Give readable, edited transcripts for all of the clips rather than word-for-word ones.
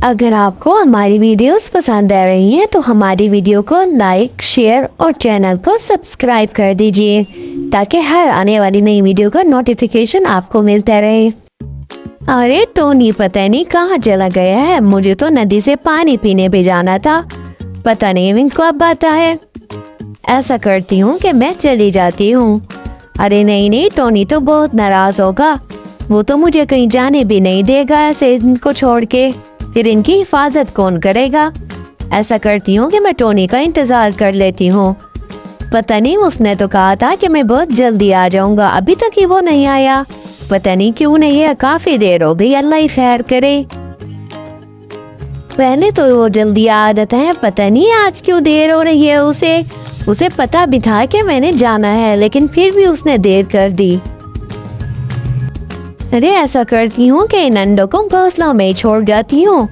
अगर आपको हमारी वीडियोस पसंद आ रही हैं तो हमारी वीडियो को लाइक, शेयर और चैनल को सब्सक्राइब कर दीजिए ताकि हर आने वाली नई वीडियो का नोटिफिकेशन आपको मिलता रहे। अरे टोनी पता नहीं कहाँ चला गया है। मुझे तो नदी से पानी पीने भी जाना था, पता नहीं विंग कब आता है। ऐसा करती हूँ कि मैं चली जाती हूँ। अरे नहीं, टोनी तो बहुत नाराज होगा। वो तो मुझे कहीं जाने भी नहीं देगा ऐसे इनको छोड़ के। फिर इनकी हिफाजत कौन करेगा। ऐसा करती हूँ कि मैं टोनी का इंतजार कर लेती हूँ। पता नहीं, उसने तो कहा था कि मैं बहुत जल्दी आ जाऊंगा, अभी तक ही वो नहीं आया। पता नहीं क्यों नहीं है, काफी देर हो गई। अल्लाह ही खैर करे। पहले तो वो जल्दी आ जाता है, पता नहीं आज क्यों देर हो रही है। उसे पता भी था कि मैंने जाना है, लेकिन फिर भी उसने देर कर दी। अरे ऐसा करती हूँ कि इन अंडों को घोंसलों में छोड़ जाती हूँ।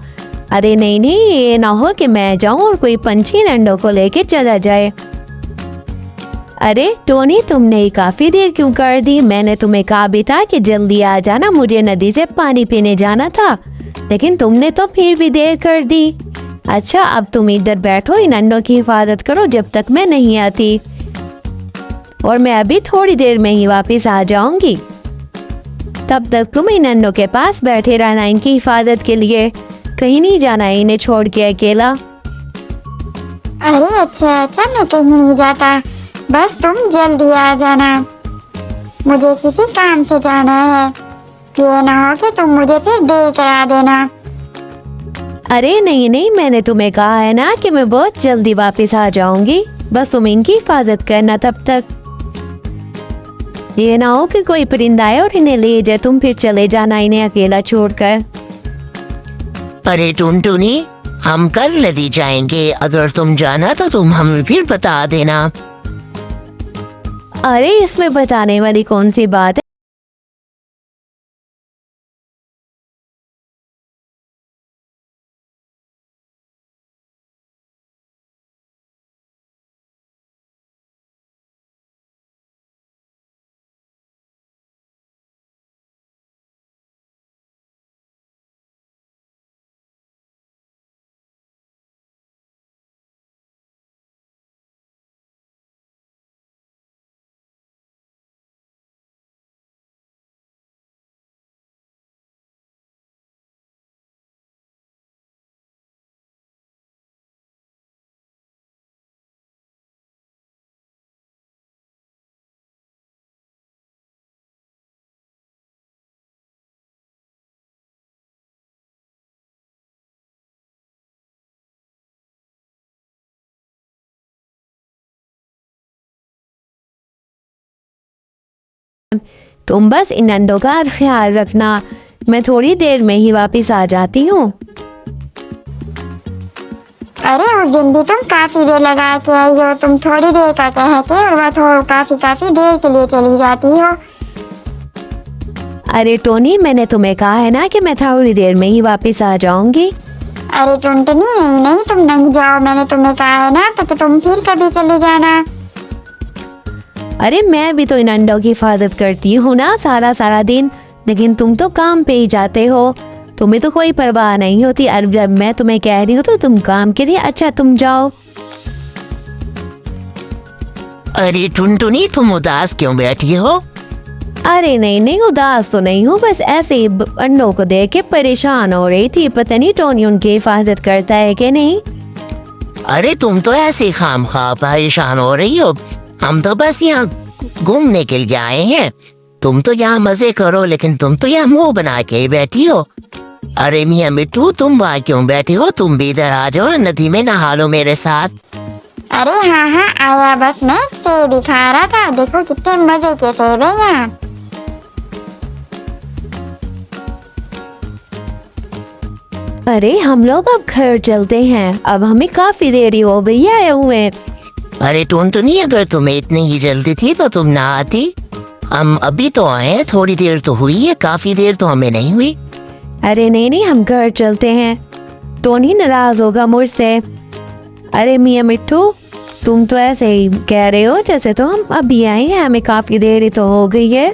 अरे नहीं, ये ना हो कि मैं जाऊँ और कोई पंछी इन अंडों को लेके चला जाए। अरे टोनी, तुमने काफी देर क्यों कर दी? मैंने तुम्हें कहा भी था कि जल्दी आ जाना, मुझे नदी से पानी पीने जाना था, लेकिन तुमने तो फिर भी देर कर दी। अच्छा, अब तुम इधर बैठो, इन अंडों की हिफाजत करो जब तक मैं नहीं आती, और मैं अभी थोड़ी देर में ही वापस आ जाऊंगी। तब तक तुम इन अंडों के पास बैठे रहना इनकी हिफाजत के लिए, कहीं नहीं जाना है इन्हें छोड़ के अकेला। अरे अच्छा, मैं कहीं नहीं जाता, बस तुम जल्दी आ जाना, मुझे किसी काम से जाना है। ये ना हो कि तुम मुझे फिर देर करा देना। अरे नहीं, मैंने तुम्हें कहा है ना कि मैं बहुत जल्दी वापस आ जाऊंगी, बस तुम इनकी हिफाजत करना तब तक। ये ना हो कि कोई परिंदा आए और इन्हें ले जाए, तुम फिर चले जाना इन्हें अकेला छोड़कर। अरे टुनटुनी, हम कल नदी जाएंगे, अगर तुम जाना तो तुम हमें फिर बता देना। अरे इसमें बताने वाली कौन सी बात है। तुम बस इन अंडों का ख्याल रखना, मैं थोड़ी देर में ही वापस आ जाती हूँ। अरे उस दिन भी तुम काफी देर लगा के आई हो, तुम थोड़ी देर का कह के और वह काफी देर के लिए चली जाती हो। अरे टोनी, मैंने तुम्हें कहा है ना कि मैं थोड़ी देर में ही वापस आ जाऊंगी। अरे टुनटुनी, नहीं तुम नहीं जाओ, मैंने तुम्हें कहा है ना, तो तुम फिर कभी चले जाना। अरे मैं भी तो इन अंडों की हिफाजत करती हूँ ना सारा दिन, लेकिन तुम तो काम पे ही जाते हो, तुम्हें तो कोई परवाह नहीं होती। और जब मैं तुम्हें कह रही हूँ तो तुम काम के लिए, अच्छा तुम जाओ। अरे टुनटुनी, तुम उदास क्यों बैठी हो? अरे नहीं, उदास तो नहीं हूँ, बस ऐसे ही अंडों को देख के परेशान हो रही थी। पता नहीं टोनी उनकी हिफाजत करता है कि नहीं। अरे तुम तो ऐसे खामखा परेशान हो रही हो, हम तो बस यहाँ घूमने के लिए आए हैं। तुम तो यहाँ मजे करो, लेकिन तुम तो यहाँ मुंह बना के ही बैठी हो। अरे मियाँ मिट्टू, तुम वहाँ क्यों बैठी हो? तुम भी इधर आ जाओ, नदी में नहा लो मेरे साथ। अरे हाँ आया, बस मैं सेब ही खा रहा था, देखो कितने मजे के सेब है यहाँ। अरे हम लोग अब घर चलते हैं, अब हमें काफी देरी हो गई है आए हुए। अरे टुनटुनी, अगर तुम्हें इतनी ही जल्दी थी तो तुम ना आती, हम अभी तो आए हैं, थोड़ी देर तो हुई है, काफी देर तो हमें नहीं हुई। अरे नहीं, हम घर चलते हैं, टोनी नाराज होगा मुझसे। अरे मियाँ मिट्टू, तुम तो ऐसे ही कह रहे हो जैसे तो हम अभी आए हैं, हमें काफी देर ही तो हो गई है।